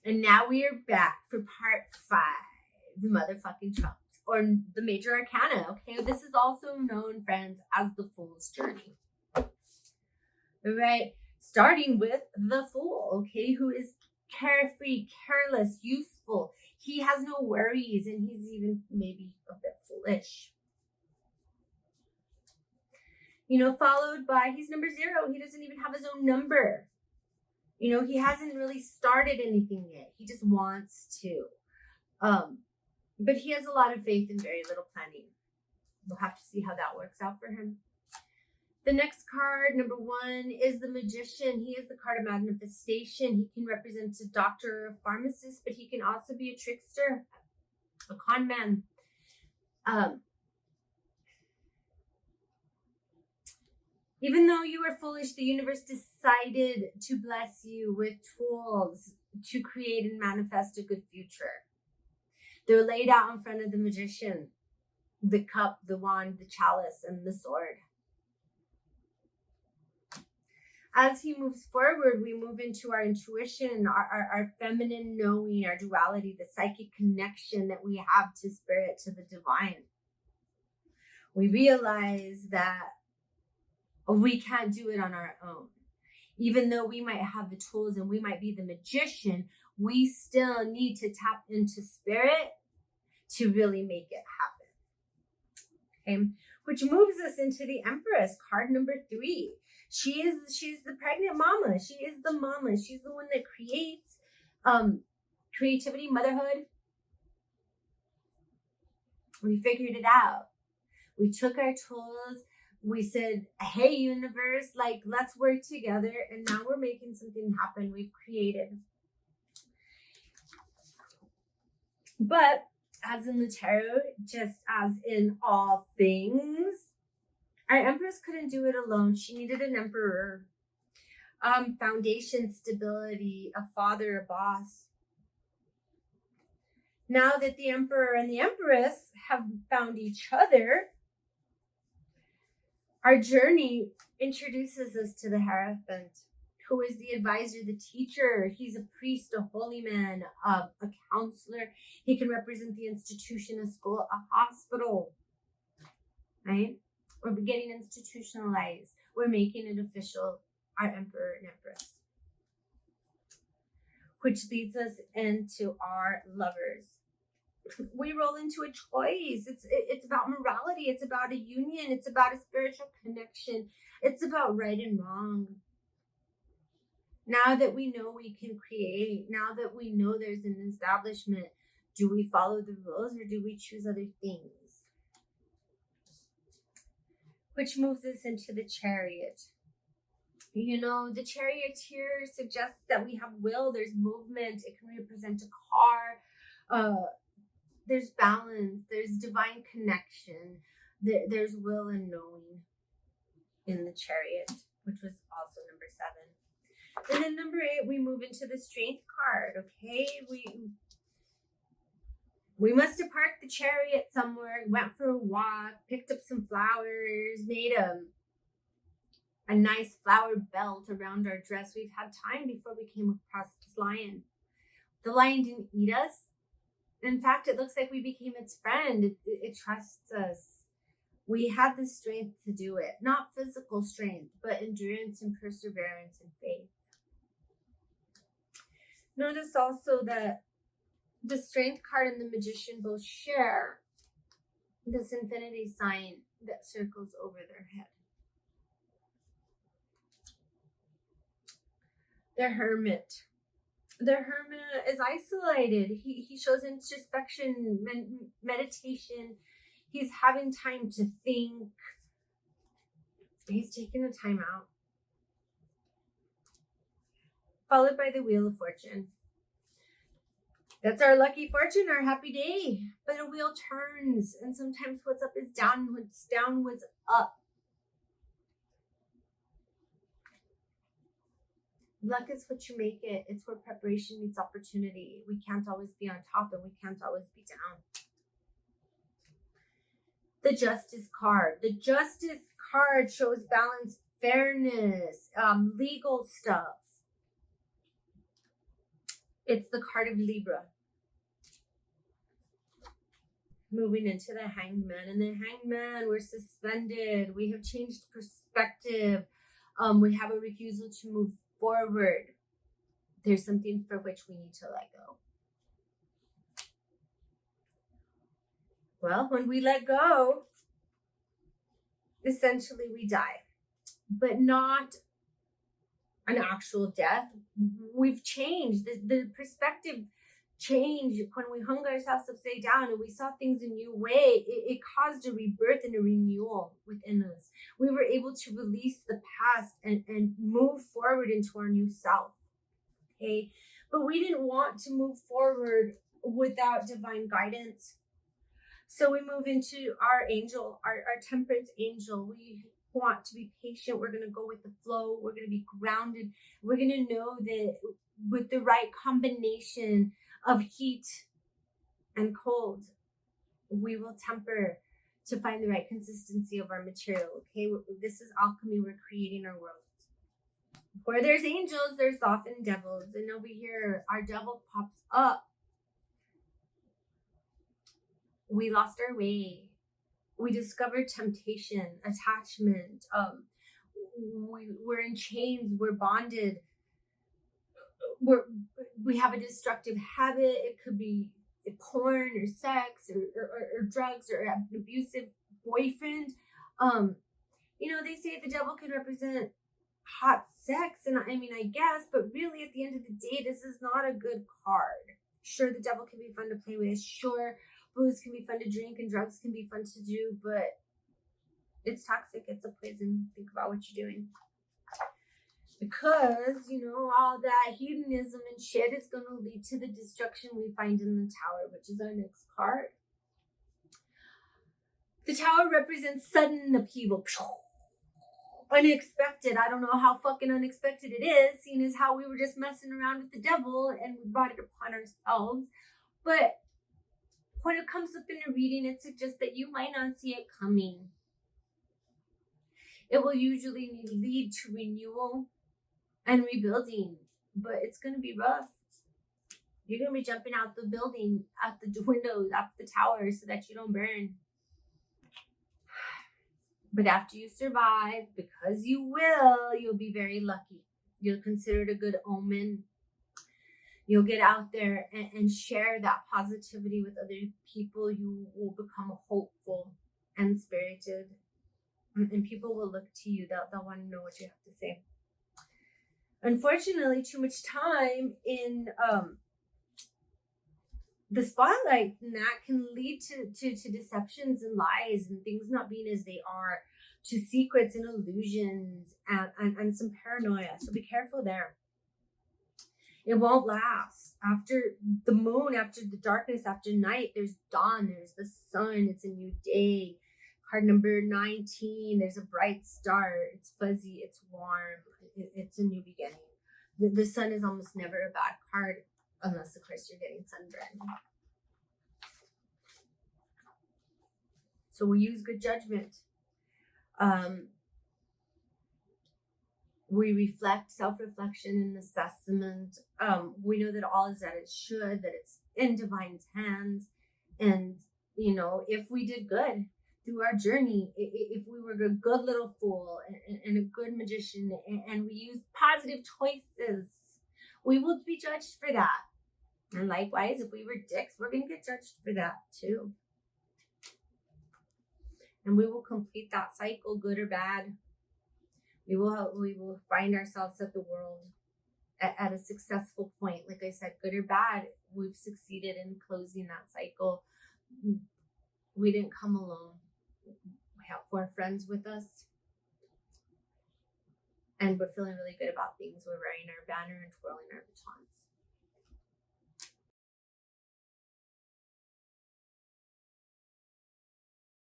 And now we are back for part 5, the motherfucking trumps, or the major arcana. Okay, this is also known, friends, as the Fool's Journey. All right, starting with the Fool, okay, who is carefree, careless, useful. He has no worries, and he's even maybe a bit foolish. Followed by, he's number 0. He doesn't even have his own number. He hasn't really started anything yet. He just wants to. But he has a lot of faith and very little planning. We'll have to see how that works out for him. The next card, number 1, is the Magician. He is the card of manifestation. He can represent a doctor or a pharmacist, but he can also be a trickster, a con man. Even though you are foolish, the universe decided to bless you with tools to create and manifest a good future. They're laid out in front of the Magician: the cup, the wand, the chalice, and the sword. As he moves forward, we move into our intuition, our feminine knowing, our duality, the psychic connection that we have to spirit, to the divine. We realize that we can't do it on our own. Even though we might have the tools and we might be the magician, we still need to tap into spirit to really make it happen. Okay, which moves us into the Empress, card number 3. She's the pregnant mama. She is the mama. She's the one that creates creativity, motherhood. We figured it out. We took our tools. We said, hey, universe, let's work together. And now we're making something happen. We've created. But as in the tarot, just as in all things, our Empress couldn't do it alone. She needed an emperor, foundation, stability, a father, a boss. Now that the Emperor and the Empress have found each other, our journey introduces us to the Hierophant, who is the advisor, the teacher. He's a priest, a holy man, a counselor. He can represent the institution, a school, a hospital, right? We're getting institutionalized. We're making it official, our Emperor and Empress. Which leads us into our lovers. We roll into a choice. It's about morality. It's about a union. It's about a spiritual connection. It's about right and wrong. Now that we know we can create, now that we know there's an establishment, do we follow the rules or do we choose other things? Which moves us into the Chariot. The charioteer suggests that we have will. There's movement. It can represent a car. There's balance. There's divine connection. There's will and knowing in the Chariot, which was also number 7. And then number 8, we move into the Strength card. Okay, we must have parked the chariot somewhere, went for a walk, picked up some flowers, made a nice flower belt around our dress. We've had time before we came across this lion. The lion didn't eat us. In fact, it looks like we became its friend. It trusts us. We had the strength to do it. Not physical strength, but endurance and perseverance and faith. Notice also that the Strength card and the Magician both share this infinity sign that circles over their head. The Hermit. The Hermit is isolated. He shows introspection, meditation. He's having time to think. He's taking a time out. Followed by the Wheel of Fortune. That's our lucky fortune, our happy day. But a wheel turns, and sometimes what's up is down, what's down was up. Luck is what you make it. It's where preparation meets opportunity. We can't always be on top, and we can't always be down. The Justice card. The Justice card shows balance, fairness, legal stuff. It's the card of Libra. Moving into the Hanged Man. And the Hanged Man, we're suspended. We have changed perspective. We have a refusal to move forward. There's something for which we need to let go. Well, when we let go, essentially we die, but not an actual death. We've changed. The perspective changed when we hung ourselves upside down and we saw things a new way. It caused a rebirth and a renewal within us. We were able to release the past and move forward into our new self. Okay, but we didn't want to move forward without divine guidance. So we move into our angel, our temperance angel. We want to be patient. We're going to go with the flow. We're going to be grounded. We're going to know that with the right combination of heat and cold, we will temper to find the right consistency of our material. Okay, this is alchemy. We're creating our world. Where there's angels, there's often devils. And over here, our devil pops up. We lost our way. We discovered temptation, attachment. We're in chains. We're bonded. We have a destructive habit. It could be porn or sex or drugs or an abusive boyfriend. They say the devil can represent hot sex, and I mean, I guess, but really at the end of the day, this is not a good card. Sure, the devil can be fun to play with. Sure, booze can be fun to drink and drugs can be fun to do, but it's toxic. It's a poison. Think about what you're doing. Because, all that hedonism and shit is going to lead to the destruction we find in the Tower, which is our next card. The Tower represents sudden upheaval. Unexpected. I don't know how fucking unexpected it is, seeing as how we were just messing around with the devil and we brought it upon ourselves. But when it comes up in a reading, it suggests that you might not see it coming. It will usually lead to renewal and rebuilding, but it's going to be rough. You're going to be jumping out the building, out the windows, out the tower so that you don't burn. But after you survive, because you will, you'll be very lucky. You'll consider it a good omen. You'll get out there and share that positivity with other people. You will become hopeful and spirited. And people will look to you. They'll want to know what you have to say. Unfortunately, too much time in the spotlight, and that can lead to deceptions and lies and things not being as they are, to secrets and illusions and some paranoia. So be careful there. It won't last. After the moon, after the darkness, after night, there's dawn, there's the sun, it's a new day. Card number 19, there's a bright star. It's fuzzy, it's warm, it's a new beginning. The sun is almost never a bad card, unless, of course, you're getting sunburned. So we use good judgment. We reflect, self-reflection and assessment. We know that all is as it should, that it's in divine's hands. And, if we did good through our journey, if we were a good little fool and a good magician and we used positive choices, we will be judged for that. And likewise, if we were dicks, we're going to get judged for that too. And we will complete that cycle, good or bad. We will find ourselves at the world at a successful point. Like I said, good or bad, we've succeeded in closing that cycle. We didn't come alone. We have 4 friends with us. And we're feeling really good about things. We're wearing our banner and twirling our batons.